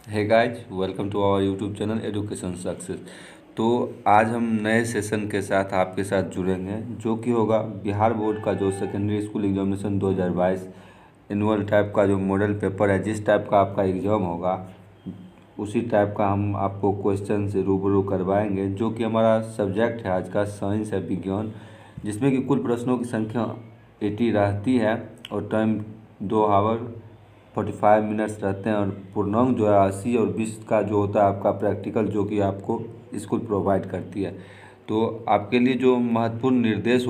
Hey guys, welcome to our YouTube channel education success. तो आज हम नए सेशन के साथ आपके साथ जुड़ेंगे, जो कि होगा बिहार बोर्ड का जो secondary school examination 2022 annual type का जो मॉडल पेपर है। जिस टाइप का आपका एग्ज़ाम होगा उसी टाइप का हम आपको क्वेश्चन से रूबरू करवाएंगे। जो कि हमारा सब्जेक्ट है आज का साइंस है, विज्ञान, जिसमें कि कुल प्रश्नों की संख्या 80 रहती है और टाइम 2 आवर 45 मिनट्स रहते हैं। और पूर्णांक जो है 80 और 20 का जो होता है आपका प्रैक्टिकल, जो कि आपको स्कूल प्रोवाइड करती है। तो आपके लिए जो महत्वपूर्ण निर्देश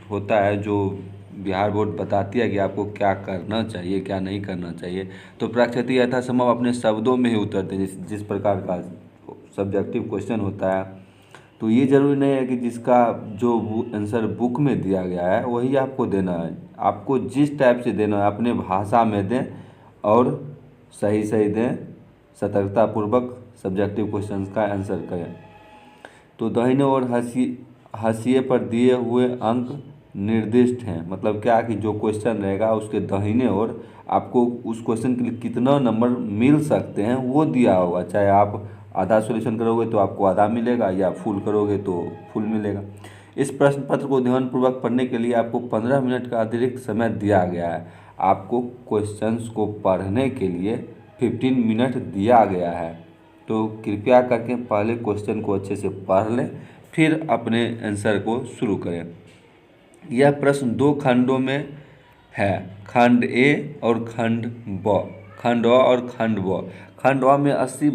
होता है, जो बिहार बोर्ड बताती है कि आपको क्या करना चाहिए क्या नहीं करना चाहिए। तो प्रकृति यथासंभव अपने शब्दों में ही उत्तर दें। जिस जिस प्रकार का सब्जेक्टिव क्वेश्चन होता है, तो ये ज़रूरी नहीं है कि जिसका जो आंसर बुक में दिया गया है वही आपको देना है। आपको जिस टाइप से देना है अपने भाषा में दें और सही सही दें। सतर्कतापूर्वक सब्जेक्टिव क्वेश्चंस का आंसर करें। तो दाहिने ओर हाशिए पर दिए हुए अंक निर्दिष्ट हैं। मतलब क्या कि जो क्वेश्चन रहेगा उसके दाहिने ओर आपको उस क्वेश्चन के लिए कितना नंबर मिल सकते हैं वो दिया होगा। चाहे आप आधा सॉल्यूशन करोगे तो आपको आधा मिलेगा, या फुल करोगे तो फुल मिलेगा। इस प्रश्न पत्र को ध्यानपूर्वक पढ़ने के लिए आपको 15 मिनट का अतिरिक्त समय दिया गया है। आपको क्वेश्चंस को पढ़ने के लिए 15 मिनट दिया गया है। तो कृपया करके पहले क्वेश्चन को अच्छे से पढ़ लें, फिर अपने आंसर को शुरू करें। यह प्रश्न दो खंडों में है, खंड ए और खंड ब। खंड अ और खंड ब। खंड अ में 80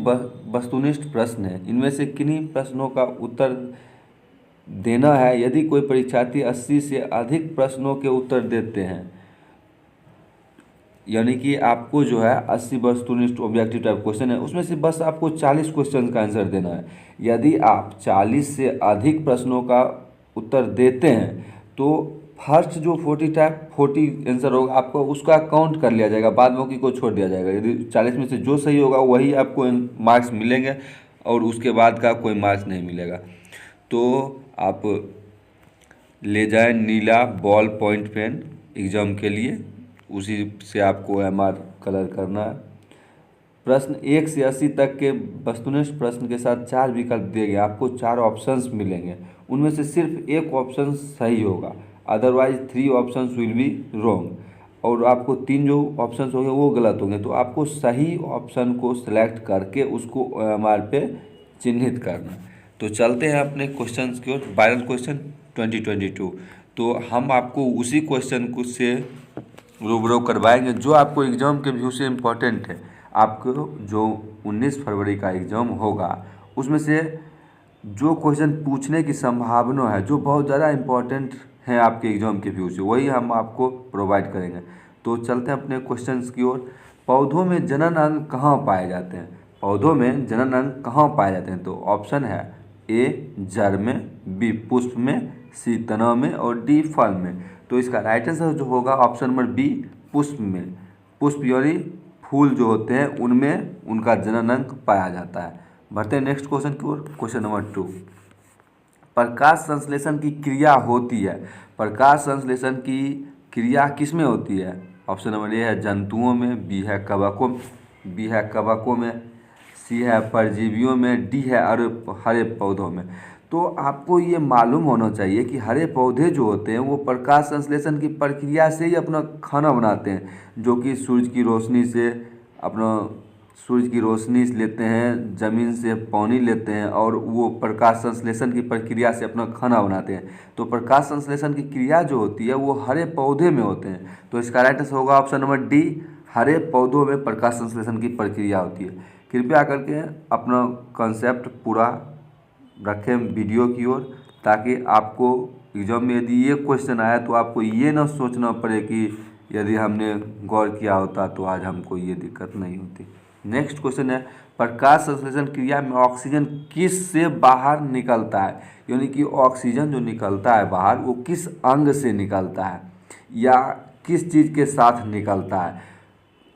वस्तुनिष्ठ प्रश्न हैं। इनमें से किन्हीं प्रश्नों का उत्तर देना है। यदि कोई परीक्षार्थी 80 से अधिक प्रश्नों के उत्तर देते हैं, यानी कि आपको जो है 80 वस्तुनिष्ठ ऑब्जेक्टिव टाइप क्वेश्चन है, उसमें से बस आपको 40 क्वेश्चन का आंसर देना है। यदि आप 40 से अधिक प्रश्नों का उत्तर देते हैं तो फर्स्ट जो 40 आंसर होगा आपको उसका काउंट कर लिया जाएगा, बाद बाकी को छोड़ दिया जाएगा। यदि 40 में से जो सही होगा वही आपको मार्क्स मिलेंगे और उसके बाद का कोई मार्क्स नहीं मिलेगा। तो आप ले जाएं नीला बॉल पॉइंट पेन एग्ज़ाम के लिए, उसी से आपको एमआर कलर करना है। प्रश्न 1 से 80 तक के वस्तुनिष्ठ प्रश्न के साथ 4 विकल्प दिए गए। आपको 4 ऑप्शंस मिलेंगे, उनमें से सिर्फ एक ऑप्शन सही होगा, otherwise 3 options will be wrong. और आपको 3 जो ऑप्शंस होंगे वो गलत होंगे। तो आपको सही ऑप्शन को सिलेक्ट करके उसको एमआर पे चिन्हित करना। तो चलते हैं अपने क्वेश्चंस की ओर। Viral question 2022। तो हम आपको उसी क्वेश्चन को से रूबरू करवाएंगे जो आपको एग्ज़ाम के व्यू से इम्पोर्टेंट है। आपको जो 19 फरवरी का एग्ज़ाम होगा उसमें से जो क्वेश्चन पूछने की संभावना है, जो बहुत ज़्यादा इम्पोर्टेंट है आपके एग्ज़ाम के व्यू से, वही हम आपको प्रोवाइड करेंगे। तो चलते हैं अपने क्वेश्चंस की ओर। पौधों में जनन अंग कहाँ पाए जाते हैं? पौधों में जनन अंग कहाँ पाए जाते हैं? तो ऑप्शन है ए जड़ में, बी पुष्प में, सी तना में और डी फल में। तो इसका राइट आंसर जो होगा ऑप्शन नंबर बी पुष्प में। पुष्प यानी फूल जो होते हैं उनमें उनका जनन अंग पाया जाता है। बढ़ते हैं नेक्स्ट क्वेश्चन की ओर। क्वेश्चन नंबर 2, प्रकाश संश्लेषण की क्रिया होती है। प्रकाश संश्लेषण की क्रिया किस में होती है? ऑप्शन नंबर ए है जंतुओं में, बी है कवकों में, सी है परजीवियों में, डी है हरे पौधों में। तो आपको ये मालूम होना चाहिए कि हरे पौधे जो होते हैं वो प्रकाश संश्लेषण की प्रक्रिया से ही अपना खाना बनाते हैं, जो कि सूरज की रोशनी से लेते हैं, ज़मीन से पानी लेते हैं और वो प्रकाश संश्लेषण की प्रक्रिया से अपना खाना बनाते हैं। तो प्रकाश संश्लेषण की क्रिया जो होती है वो हरे पौधे में होते हैं। तो इसका राइट आंसर होगा ऑप्शन नंबर डी, हरे पौधों में प्रकाश संश्लेषण की प्रक्रिया होती है। कृपया करके अपना कॉन्सेप्ट पूरा रखें वीडियो की ओर, ताकि आपको एग्जाम में यदि ये क्वेश्चन आया तो आपको ये ना सोचना पड़े कि यदि हमने गौर किया होता तो आज हमको ये दिक्कत नहीं होती। नेक्स्ट क्वेश्चन है, प्रकाश संश्लेषण क्रिया में ऑक्सीजन किस से बाहर निकलता है? यानी कि ऑक्सीजन जो निकलता है बाहर वो किस अंग से निकलता है या किस चीज़ के साथ निकलता है?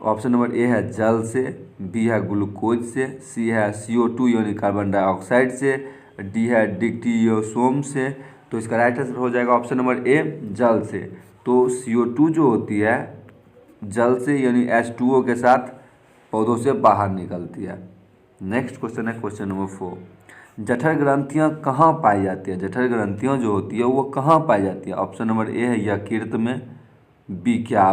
ऑप्शन नंबर ए है जल से, बी है ग्लूकोज से, सी है CO2 यानी कार्बन डाइऑक्साइड से, डी है डिक्टियोसोम से। तो इसका राइट आंसर हो जाएगा ऑप्शन नंबर ए जल से। तो CO2 जो होती है जल से यानी H2O के साथ पौधों से बाहर निकलती है। नेक्स्ट क्वेश्चन है क्वेश्चन नंबर 4, जठर ग्रंथियाँ कहाँ पाई जाती है? जठर ग्रंथियाँ जो होती है वो कहाँ पाई जाती है? ऑप्शन नंबर ए है यकृत में, बी क्या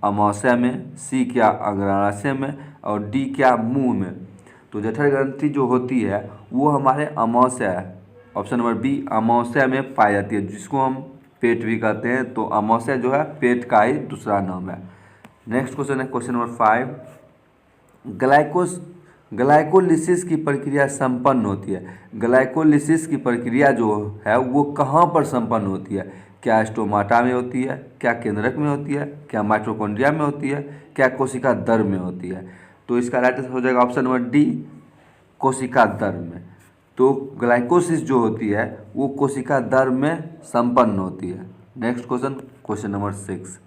अमाशय में, सी क्या अग्राशय में, और डी क्या मुंह में। तो जठर ग्रंथि जो होती है वो हमारे अमाशय, ऑप्शन नंबर बी अमाशय में पाई जाती है, जिसको हम पेट भी कहते हैं। तो अमाशय जो है पेट का ही दूसरा नाम है। नेक्स्ट क्वेश्चन है क्वेश्चन नंबर 5, ग्लाइकोलिसिस की प्रक्रिया संपन्न होती है। ग्लाइकोलिसिस की प्रक्रिया जो है वो कहाँ पर संपन्न होती है? क्या स्टोमाटा में होती है, क्या केंद्रक में होती है, क्या माइटोकॉन्ड्रिया में होती है, क्या कोशिका दर में होती है? तो इसका राइट आंसर हो जाएगा ऑप्शन नंबर डी कोशिका दर में। तो ग्लाइकोसिस जो होती है वो कोशिका दर में संपन्न होती है। Next question question number 6,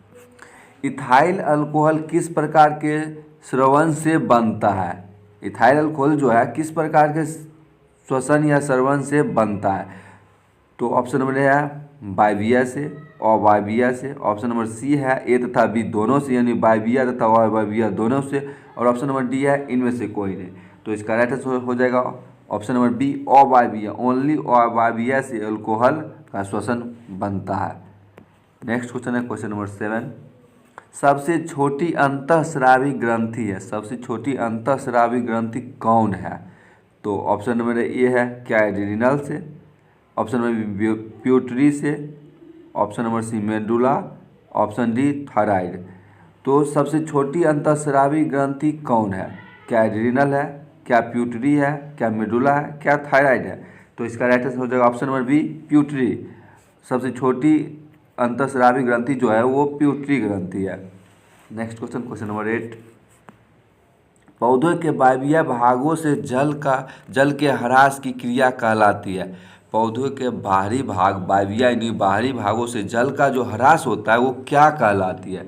ethyl alcohol किस प्रकार के स्रवन से बनता है? इथाइल अल्कोहल जो है किस प्रकार के श्वसन या स्रवन से बनता है? तो ऑप्शन नंबर ए है वायवीय से, अवायवीय से, ऑप्शन नंबर सी है ए तथा बी दोनों से, यानी वायवीय तथा अवायवीय दोनों से, और ऑप्शन नंबर डी है इनमें से कोई नहीं। तो इसका राइट आंसर हो जाएगा ऑप्शन नंबर बी अवायवीय, ओनली अवायवीय से अल्कोहल का श्वसन बनता है। नेक्स्ट क्वेश्चन है क्वेश्चन नंबर 7, सबसे छोटी अंतःस्रावी ग्रंथि है, सबसे छोटी अंतःस्रावी ग्रंथि कौन है? तो ऑप्शन नंबर ए है क्या एड्रिनल से, ऑप्शन नंबर प्यूटरी से, option number C medulla, option D thyroid. तो सबसे छोटी अंतःस्रावी ग्रंथि कौन है? क्या एड्रिनल है, क्या प्यूटरी है, क्या मेडुला है, क्या थायराइड है? तो इसका राइट आंसर हो जाएगा ऑप्शन नंबर बी प्यूटरी। सबसे छोटी अंतःस्रावी ग्रंथि जो है वो प्यूटरी ग्रंथि है। नेक्स्ट क्वेश्चन क्वेश्चन नंबर 8, पौधों के वायवीय भागों से जल के ह्रास की क्रिया कहलाती है। पौधों के बाहरी भाग वायवीय यानी बाहरी भागों से जल का जो ह्रास होता है वो क्या कहलाती है?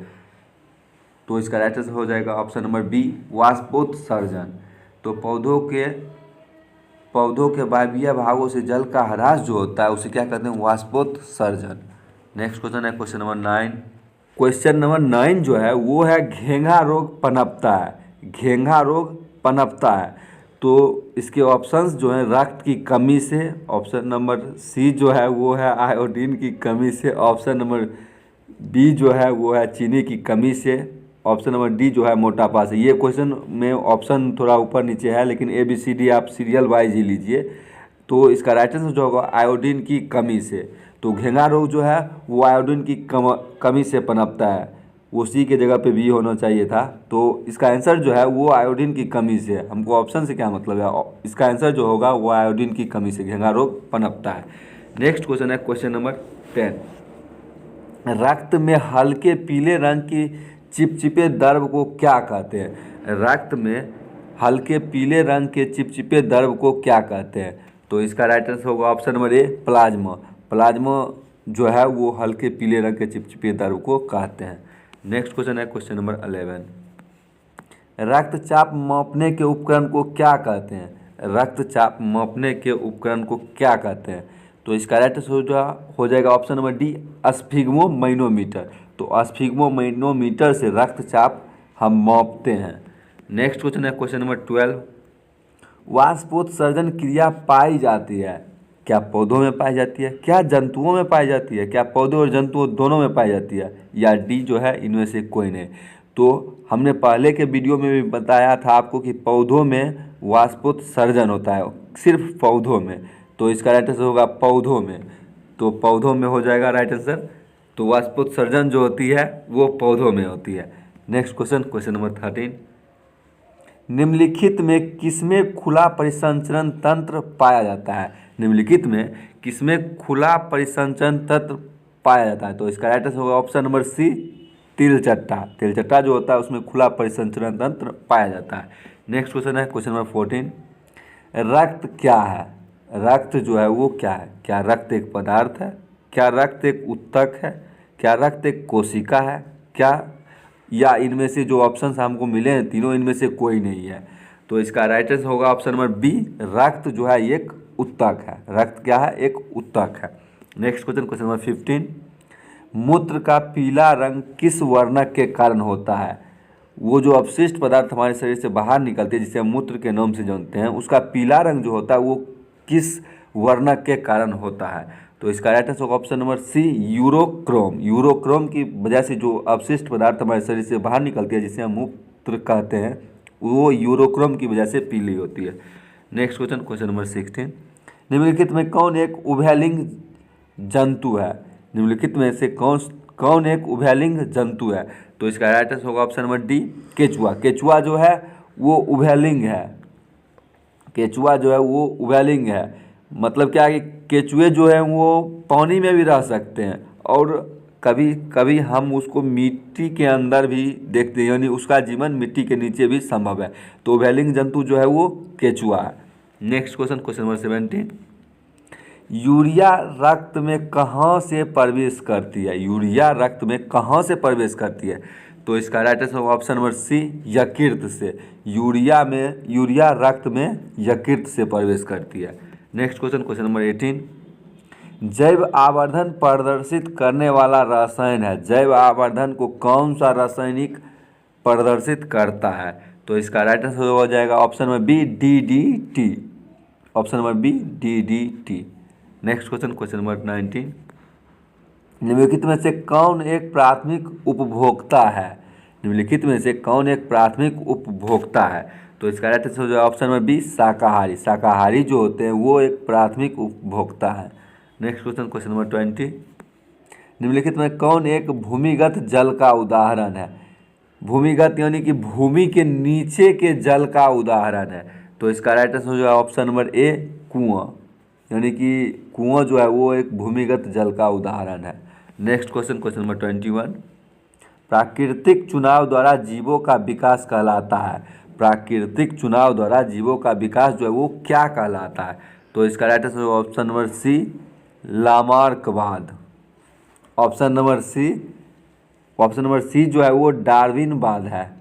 तो इसका राइट आंसर हो जाएगा ऑप्शन नंबर बी वाष्पोत्सर्जन। तो पौधों के वायवीय भागों से जल का ह्रास जो होता है उसे क्या कहते हैं? वाष्पोत्सर्जन। नेक्स्ट क्वेश्चन है क्वेश्चन नंबर 9, क्वेश्चन नंबर 9 जो है वो है घेंघा रोग पनपता है, घेंघा रोग पनपता है। तो इसके ऑप्शंस जो हैं रक्त की कमी से, ऑप्शन नंबर सी जो है वो है आयोडीन की कमी से, ऑप्शन नंबर बी जो है वो है चीनी की कमी से, ऑप्शन नंबर डी जो है मोटापा से। ये क्वेश्चन में ऑप्शन थोड़ा ऊपर नीचे है, लेकिन ए बी सी डी आप सीरियल वाइज ही लीजिए। तो इसका राइट आंसर जो होगा आयोडीन की कमी से। तो घेंघा रोग जो है वो आयोडीन की कमी से पनपता है, वो सी के जगह पे बी होना चाहिए था। तो इसका आंसर जो है वो आयोडीन की कमी से। हमको ऑप्शन से क्या मतलब है, इसका आंसर जो होगा वो आयोडीन की कमी से घेंघा रोग पनपता है। नेक्स्ट क्वेश्चन है क्वेश्चन नंबर 10, रक्त में हल्के पीले रंग की चिपचिपे द्रव को क्या कहते हैं? रक्त में हल्के पीले रंग के चिपचिपे द्रव को क्या कहते हैं? तो इसका राइट आंसर होगा option number A plasma. Plasma जो है वो हल्के पीले रंग के चिपचिपे द्रव को कहते हैं। नेक्स्ट क्वेश्चन है क्वेश्चन नंबर 11, रक्तचाप मापने के उपकरण को क्या कहते हैं? रक्तचाप मापने के उपकरण को क्या कहते हैं? तो इसका राइट आंसर हो जाएगा ऑप्शन नंबर डी स्फिग्मोमैनोमीटर। तो स्फिग्मोमैनोमीटर से रक्तचाप हम मापते हैं। नेक्स्ट क्वेश्चन है क्वेश्चन नंबर 12, वाष्पोत्सर्जन क्रिया पाई जाती है, क्या पौधों में पाई जाती है, क्या जंतुओं में पाई जाती है, क्या पौधों और जंतुओं दोनों में पाई जाती है, या डी जो है इनमें से कोई नहीं? तो हमने पहले के वीडियो में भी बताया था आपको कि पौधों में वाष्पोत्सर्जन होता है, सिर्फ पौधों में। तो इसका राइट आंसर होगा पौधों में। तो पौधों में हो जाएगा राइट आंसर। तो वाष्पोत्सर्जन जो होती है वो पौधों में होती है। नेक्स्ट क्वेश्चन क्वेश्चन नंबर 13, निम्नलिखित में किसमें खुला परिसंचरण तंत्र पाया जाता है? निम्नलिखित में किसमें खुला परिसंचरण तंत्र पाया जाता है? तो इसका राइट आंसर होगा ऑप्शन नंबर सी तिलचट्टा। तिलचट्टा जो होता है उसमें खुला परिसंचरण तंत्र पाया जाता है। नेक्स्ट क्वेश्चन है क्वेश्चन नंबर 14, रक्त क्या है? रक्त जो है वो क्या है? क्या रक्त एक पदार्थ है, क्या रक्त एक उत्तक है, क्या रक्त एक कोशिका है, क्या या इनमें से जो ऑप्शंस हमको मिले हैं तीनों इनमें से कोई नहीं है? तो इसका राइट आंसर होगा ऑप्शन नंबर बी रक्त जो है एक उत्तक है। रक्त क्या है? एक उत्तक है। नेक्स्ट क्वेश्चन क्वेश्चन नंबर 15, मूत्र का पीला रंग किस वर्णक के कारण होता है? वो जो अपशिष्ट पदार्थ हमारे शरीर से बाहर निकलती है, जिसे हम मूत्र के नाम से जानते हैं, उसका पीला रंग जो होता है वो किस वर्णक के कारण होता है? तो इसका राइट आंसर होगा option number C, urochrome. Urochrome की वजह से जो अपशिष्ट पदार्थ हमारे शरीर से बाहर निकलती है, जिसे हम मूत्र कहते हैं, वो यूरोक्रोम की वजह से पीली होती है। नेक्स्ट क्वेश्चन, क्वेश्चन नंबर 16, निम्नलिखित में कौन एक उभयलिंग जंतु है? निम्नलिखित में से कौन एक उभयलिंग जंतु है? तो इसका राइट आंसर होगा ऑप्शन नंबर डी, केचुआ। केचुआ जो है वो उभयलिंग है। केचुआ जो है वो उभयलिंग है। मतलब क्या है कि केचुए जो है वो पानी में भी रह सकते हैं और कभी कभी हम उसको मिट्टी के अंदर भी देखते हैं, यानी उसका जीवन मिट्टी के नीचे भी संभव है। तो उभयलिंग जंतु जो है वो केचुआ है। Next question, question number 17, urea रक्त में कहाँ से प्रवेश करती है? यूरिया रक्त में कहाँ से प्रवेश करती है? तो इसका राइट आंसर होगा ऑप्शन नंबर सी, यकृत से। यूरिया रक्त में यकृत से प्रवेश करती है। नेक्स्ट क्वेश्चन, क्वेश्चन नंबर 18, जैव आवर्धन प्रदर्शित करने वाला रसायन है। जैव आवर्धन को कौन सा रासायनिक प्रदर्शित करता है? तो इसका राइट आंसर हो जाएगा option number B, DDT। Option number B, DDT। Next question, question number 19, निम्नलिखित में से कौन एक प्राथमिक उपभोक्ता है? निम्नलिखित में से कौन एक प्राथमिक उपभोक्ता है? तो इसका राइट आंसर हो जाएगा ऑप्शन नंबर बी, शाकाहारी। शाकाहारी जो होते हैं वो एक प्राथमिक उपभोक्ता है। नेक्स्ट क्वेश्चन, क्वेश्चन नंबर 20, निम्नलिखित में कौन एक भूमिगत जल का उदाहरण है? भूमिगत यानी कि भूमि के नीचे के जल का उदाहरण है। तो इसका राइट आंसर हो जाएगा ऑप्शन नंबर ए, कुआं। यानी कि कुआं जो है वो एक भूमिगत जल का उदाहरण है। नेक्स्ट क्वेश्चन, क्वेश्चन नंबर 21, प्राकृतिक चुनाव द्वारा जीवों का विकास कहलाता है। प्राकृतिक चुनाव द्वारा जीवों का विकास जो है वो क्या कहलाता है? तो इसका राइट आंसर होगा ऑप्शन नंबर सी, लामार्कवाद। ऑप्शन नंबर सी जो है वो डार्विनवाद है।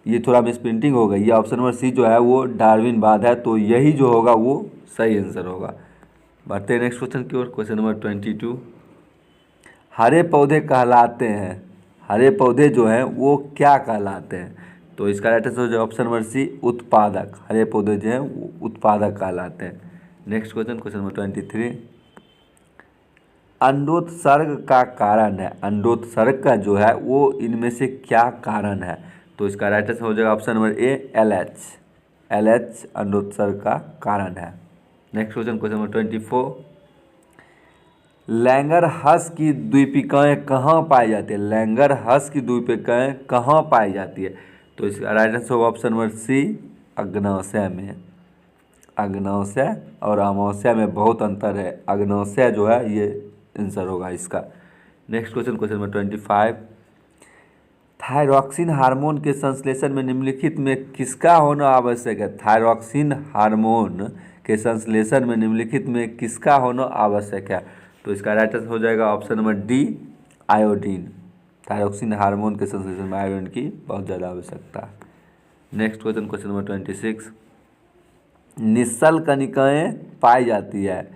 ये थोड़ा मिसप्रिंटिंग हो गई। ये ऑप्शन नंबर सी जो है वो डार्विनवाद है। तो यही जो होगा वो सही आंसर होगा। बढ़ते हैं नेक्स्ट क्वेश्चन की ओर, क्वेश्चन नंबर 22, हरे पौधे कहलाते हैं। हरे पौधे जो हैं वो क्या कहलाते हैं? तो इसका राइट आंसर हो जाएगा ऑप्शन नंबर सी, उत्पादक। हरे पौधे जो हैं वो उत्पादक कहलाते हैं। नेक्स्ट क्वेश्चन, क्वेश्चन नंबर 23, अंडोत्सर्ग का कारण है। अंडोत्सर्ग का जो है वो इनमें से क्या कारण है? तो इसका राइट आंसर हो जाएगा option number A, LH। LH अंडोत्सर्ग का कारण है। नेक्स्ट क्वेश्चन, क्वेश्चन नंबर 24, लैंगरहर्स की द्वीपिकाएँ कहाँ पाई जाती है? लैंगरहर्स की द्वीपिकाएँ कहाँ पाई जाती है? तो इसका राइट आंसर होगा ऑप्शन नंबर सी, अग्न्याशय में। अग्न्याशय और अमाशय में बहुत अंतर है। अग्न्याशय जो है ये आंसर होगा इसका। Next question, question number 25, thyroxine hormone के संश्लेषण में निम्नलिखित में किसका होना आवश्यक है? थायरॉक्सिन हार्मोन के संश्लेषण में निम्नलिखित में किसका होना आवश्यक है? तो इसका राइट आंसर हो जाएगा option number D, iodine. Thyroxine hormone के संश्लेषण में आयोडीन की बहुत ज़्यादा आवश्यकता है। नेक्स्ट क्वेश्चन, क्वेश्चन नंबर 26, निश्चल कणिकाएँ पाई जाती है।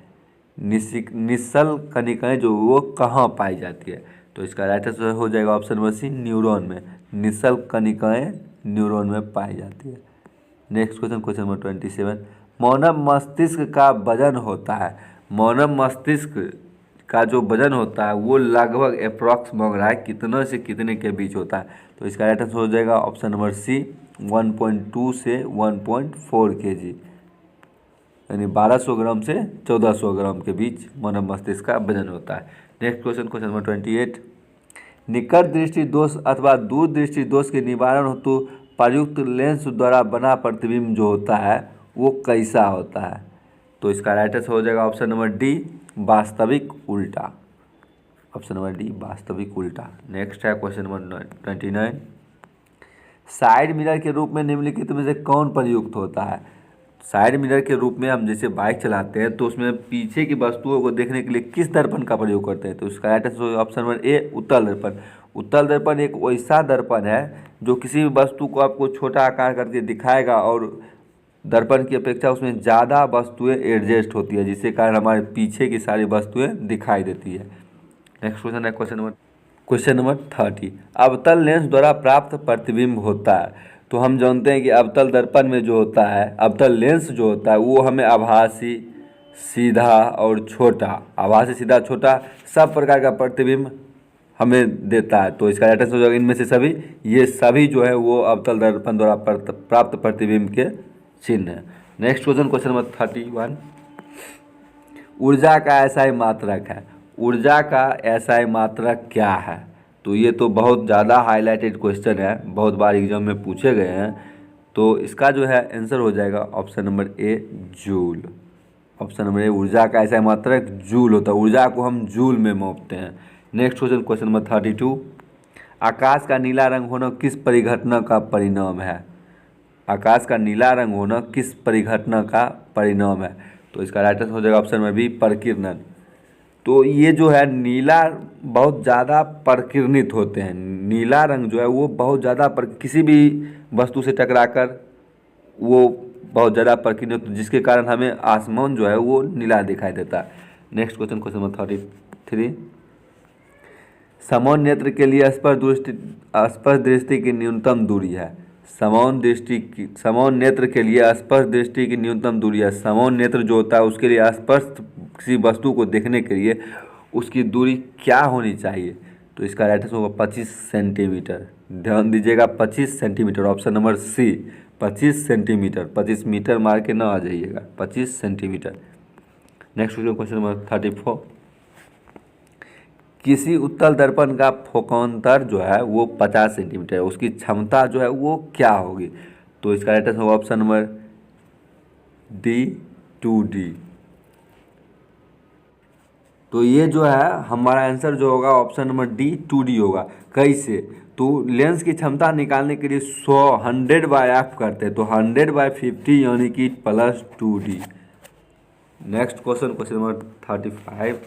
निश्चल कणिकाएँ जो वो कहाँ पाई जाती है? तो इसका राइट आंसर हो जाएगा ऑप्शन नंबर सी, न्यूरॉन में। निश्चल कणिकाएँ न्यूरॉन में पाई जाती है। नेक्स्ट क्वेश्चन, क्वेश्चन नंबर 27, मानव मस्तिष्क का वजन होता है। मानव मस्तिष्क का जो वजन होता है वो लगभग अप्रॉक्स मांग रहा है कितना से कितने के बीच होता है? तो इसका राइट आंसर हो जाएगा ऑप्शन नंबर सी, 1.2 से 1.4 kg, यानी 1200 ग्राम से 1400 ग्राम के बीच मानव मस्तिष्क का वजन होता है। नेक्स्ट क्वेश्चन, क्वेश्चन नंबर 28, निकट दृष्टि दोष अथवा दूर दृष्टि दोष के निवारण हेतु प्रयुक्त लेंस द्वारा बना प्रतिबिंब जो होता है वो कैसा होता है? तो इसका राइट आंसर हो जाएगा ऑप्शन नंबर डी, वास्तविक उल्टा। ऑप्शन नंबर डी, वास्तविक उल्टा। नेक्स्ट है क्वेश्चन नंबर 29, साइड मिरर के रूप में निम्नलिखित में से कौन प्रयुक्त होता है? साइड मिरर के रूप में हम जैसे बाइक चलाते हैं तो उसमें पीछे की वस्तुओं को देखने के लिए किस दर्पण का प्रयोग करते हैं? तो इसका right answer option number A, उत्तल दर्पण। उत्तल दर्पण एक वैसा दर्पण है जो किसी भी वस्तु को आपको छोटा आकार करके दिखाएगा और दर्पण की अपेक्षा उसमें ज़्यादा वस्तुएं एडजस्ट होती है, जिससे कारण हमारे पीछे की सारी वस्तुएं दिखाई देती है। नेक्स्ट क्वेश्चन है क्वेश्चन क्वेश्चन नंबर 30, अवतल लेंस द्वारा प्राप्त प्रतिबिंब होता है। तो हम जानते हैं कि अवतल दर्पण में जो होता है, अवतल लेंस जो होता है वो हमें आभासी, सीधा और छोटा, आभासी, सीधा, छोटा सब प्रकार का प्रतिबिंब हमें देता है। तो इसका राइट आंसर हो जाएगा इनमें से सभी, ये सभी जो है वो अवतल दर्पण द्वारा प्राप्त प्रतिबिंब के चिन्ह है। नेक्स्ट क्वेश्चन नंबर 31, ऊर्जा का एसआई मात्रक है। ऊर्जा का एसआई मात्रक क्या है? तो ये तो बहुत ज़्यादा हाईलाइटेड क्वेश्चन है, बहुत बार एग्जाम में पूछे गए हैं। तो इसका जो है आंसर हो जाएगा option number A, joule. Option number A, ऊर्जा का एसआई मात्रक जूल होता है। ऊर्जा को हम जूल में मापते हैं। नेक्स्ट क्वेश्चन नंबर 32, आकाश का नीला रंग होना किस परिघटना का परिणाम है? आकाश का नीला रंग होना किस परिघटना का परिणाम है? तो इसका राइट आंसर हो जाएगा ऑप्शन नंबर बी, प्रकीर्णन। तो ये जो है नीला बहुत ज़्यादा प्रकीर्णित होते हैं। नीला रंग जो है वो बहुत ज़्यादा किसी भी वस्तु से टकराकर वो बहुत ज़्यादा प्रकीर्णित, जिसके कारण हमें आसमान जो है वो नीला दिखाई देता है। नेक्स्ट क्वेश्चन नंबर 33, समान नेत्र के लिए स्पर्श दृष्टि की न्यूनतम दूरी है। समान नेत्र के लिए स्पर्श दृष्टि की न्यूनतम दूरी है। समान नेत्र जो होता है उसके लिए स्पर्श किसी वस्तु को देखने के लिए उसकी दूरी क्या होनी चाहिए? तो इसका राइट आंसर होगा 25 सेंटीमीटर। ध्यान दीजिएगा, 25 centimetre, option number C, 25 centimetre. 25 metre मार के ना आ जाइएगा, 25 सेंटीमीटर। नेक्स्ट क्वेश्चन नंबर 34, किसी उत्तल दर्पण का फोकांतर जो है वो 50 सेंटीमीटर है, उसकी क्षमता जो है वो क्या होगी? तो इसका राइट आंसर होगा ऑप्शन नंबर डी, 2D। तो ये जो है हमारा आंसर जो होगा ऑप्शन नंबर डी, 2D होगा। कैसे? तो लेंस की क्षमता निकालने के लिए 100/f करते हैं, तो 100/50 यानी कि +2D। नेक्स्ट क्वेश्चन नंबर 35,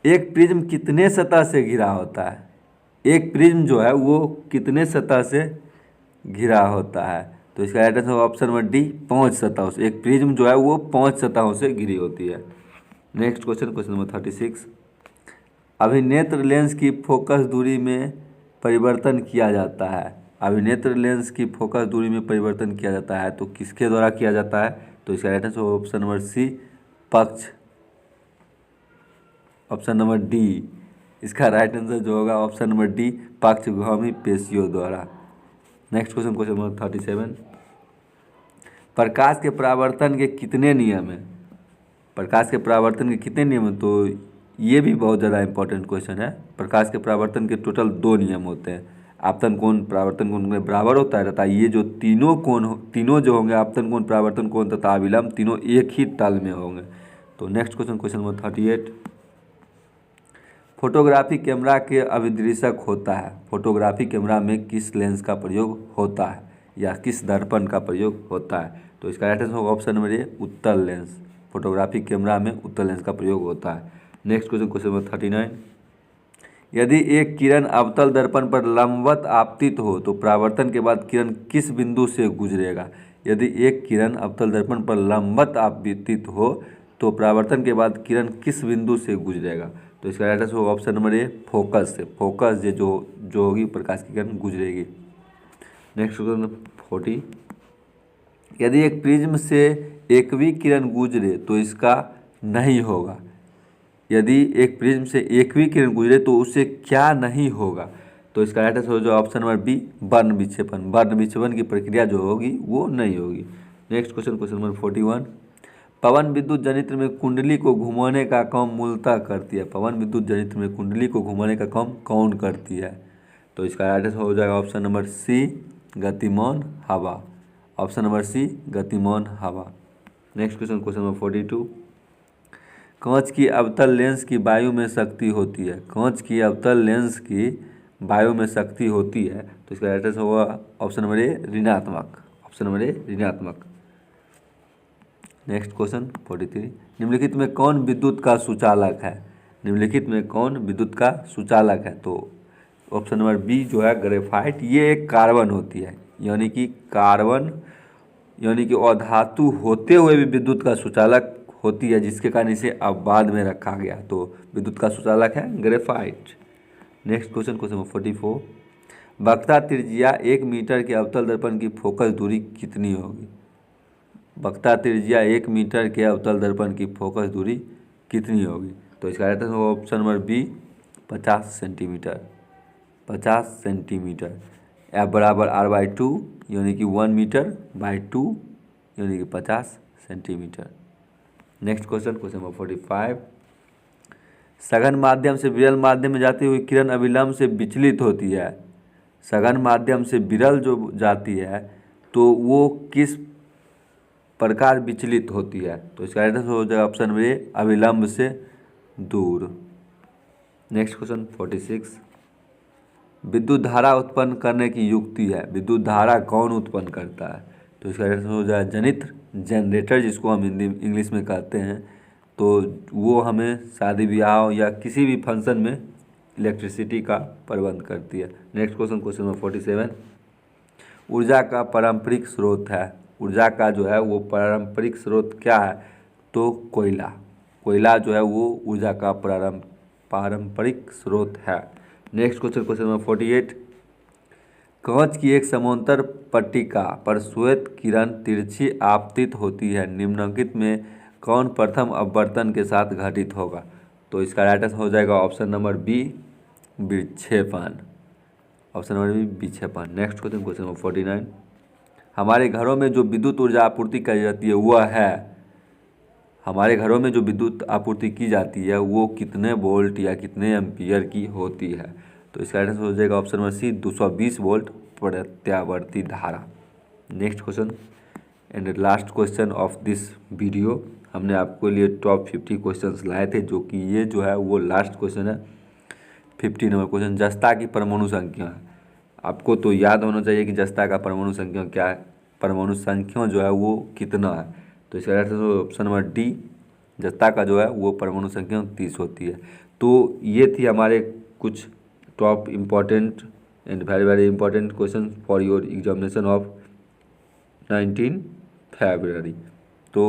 एक प्रिज्म कितने सतह से घिरा होता है? एक प्रिज्म जो है वो कितने सतह से घिरा होता है? तो इसका right answer option number D, 5 सतहों से। एक प्रिज्म जो है वो 5 सतहों से घिरी होती है। नेक्स्ट क्वेश्चन नंबर 36, अभिनेत्र लेंस की फोकस दूरी में परिवर्तन किया जाता है। अभिनेत्र लेंस की फोकस दूरी में परिवर्तन किया जाता है, तो किसके द्वारा किया जाता है? तो इसका right answer option number C, पक्ष। ऑप्शन नंबर डी, इसका राइट आंसर जो होगा ऑप्शन नंबर डी, पक्षगामी पेशियों द्वारा। नेक्स्ट क्वेश्चन नंबर 37, प्रकाश के परावर्तन के कितने नियम हैं? प्रकाश के परावर्तन के कितने नियम हैं? तो ये भी बहुत ज़्यादा इंपॉर्टेंट क्वेश्चन है। प्रकाश के परावर्तन के टोटल 2 नियम होते हैं। आपतन कोण, परावर्तन कोण के बराबर होता है तथा ये जो तीनों जो होंगे, आपतन कोण, परावर्तन कोण तथा अभिलंब, तीनों एक ही तल में होंगे। तो next question number 38, photography camera के अभिदृशक होता है। फोटोग्राफी कैमरा में किस लेंस का प्रयोग होता है या किस दर्पण का प्रयोग होता है? तो इसका राइट आंसर होगा ऑप्शन नंबर ए, उत्तल लेंस। फोटोग्राफी कैमरा में उत्तल लेंस का प्रयोग होता है। नेक्स्ट क्वेश्चन नंबर 39, यदि एक किरण अवतल दर्पण पर लंबवत आपतित हो तो परावर्तन के बाद किरण किस बिंदु से गुजरेगा? यदि एक किरण अवतल दर्पण पर लंबवत आपतित हो तो परावर्तन के बाद किरण किस बिंदु से गुजरेगा? तो इसका राइट आंसर होगा ऑप्शन नंबर ए, फोकस से। फोकस जो होगी प्रकाश की किरण गुजरेगी। नेक्स्ट क्वेश्चन 40, यदि एक प्रिज्म से एकवी किरण गुजरे तो इसका नहीं होगा। यदि एक प्रिज्म से एकवी किरण गुजरे तो उससे क्या नहीं होगा? तो इसका राइट आंसर हो जाएगा ऑप्शन नंबर बी, वर्ण विक्षेपण। वर्ण विक्षेपण की प्रक्रिया जो होगी वो नहीं होगी। नेक्स्ट क्वेश्चन नंबर 41, पवन विद्युत जनित्र में कुंडली को घुमाने का काम मूलतः करती है। पवन विद्युत जनित्र में कुंडली को घुमाने का काम कौन करती है? तो इसका राइट आंसर हो जाएगा ऑप्शन नंबर सी, गतिमान हवा। ऑप्शन नंबर सी, गतिमान हवा। नेक्स्ट क्वेश्चन नंबर 42, कांच की अवतल लेंस की वायु में शक्ति होती है। कांच की अवतल लेंस की वायु में शक्ति होती है, तो इसका राइट आंसर होगा ऑप्शन नंबर ए, ऋणात्मक। ऑप्शन नंबर ए, ऋणात्मक। नेक्स्ट क्वेश्चन 43, निम्नलिखित में कौन विद्युत का सुचालक है? निम्नलिखित में कौन विद्युत का सुचालक है? तो ऑप्शन नंबर बी जो है, ग्रेफाइट। ये एक कार्बन होती है, यानी कि कार्बन यानी कि अधातु होते हुए भी विद्युत का सुचालक होती है जिसके कारण इसे अब बाद में रखा गया। तो विद्युत का सुचालक है graphite. Next question, question number 44। वक्ता त्रिज्या 1 मीटर के अवतल दर्पण की फोकस दूरी कितनी होगी? वक्ता त्रिज्या 1 मीटर के अवतल दर्पण की फोकस दूरी कितनी होगी? तो इसका right answer option number B 50 centimetre. 50 centimetre. F बराबर R/2 यानी कि 1 मीटर बाई 2 यानी कि 50 centimetre. Next question, question number 45। सघन माध्यम से विरल माध्यम में जाती हुई किरण अविलंब से विचलित होती है। सघन माध्यम से विरल जो जाती है तो वो किस प्रकार विचलित होती है? तो इसका आंसर हो जाएगा ऑप्शन नंबर ए अविलंब से दूर। Next question 46। विद्युत धारा उत्पन्न करने की युक्ति है। विद्युत धारा कौन उत्पन्न करता है? तो इसका आंसर हो जाएगा जनित्र, जनरेटर जिसको हम हिंदी इंग्लिश में कहते हैं। तो वो हमें शादी ब्याह या किसी भी फंक्शन में इलेक्ट्रिसिटी का प्रबंध करती है। Next question, question number 47। ऊर्जा का पारंपरिक स्रोत है। ऊर्जा का जो है वो पारंपरिक स्रोत क्या है? तो कोयला। कोयला जो है वो ऊर्जा का पारंपरिक स्रोत है। Next question, question number 48। कांच की एक समांतर पट्टिका पर श्वेत किरण तिरछी आपतित होती है। निम्नलिखित में कौन प्रथम अपवर्तन के साथ घटित होगा? तो इसका राइट आंसर हो जाएगा ऑप्शन नंबर बी विक्षेपण। ऑप्शन नंबर बी विक्षेपण। Next question, question number 49। हमारे घरों में जो विद्युत ऊर्जा आपूर्ति की जाती है वह है। हमारे घरों में जो विद्युत आपूर्ति की जाती है वो कितने वोल्ट या कितने एम्पियर की होती है? तो इसका आंसर हो जाएगा ऑप्शन नंबर सी 220 वोल्ट प्रत्यावर्ती धारा। Next question and last question of this video. हमने आपके लिए टॉप 50 क्वेश्चंस लाए थे, जो कि ये जो है वो लास्ट क्वेश्चन है 50 नंबर क्वेश्चन। जस्ता की परमाणु संख्या। आपको तो याद होना चाहिए कि जस्ता का परमाणु संख्या क्या है। परमाणु संख्या जो है वो कितना है? तो इसका आंसर ऑप्शन नंबर डी जस्ता का जो है वो परमाणु संख्या 30 होती है। तो ये थी हमारे कुछ top important and very important question for your examination of 19 फरवरी। तो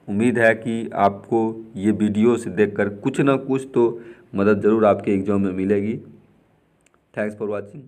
उम्मीद है कि आपको ये वीडियो से देखकर कुछ ना कुछ तो मदद ज़रूर आपके एग्जाम में मिलेगी। Thanks for watching.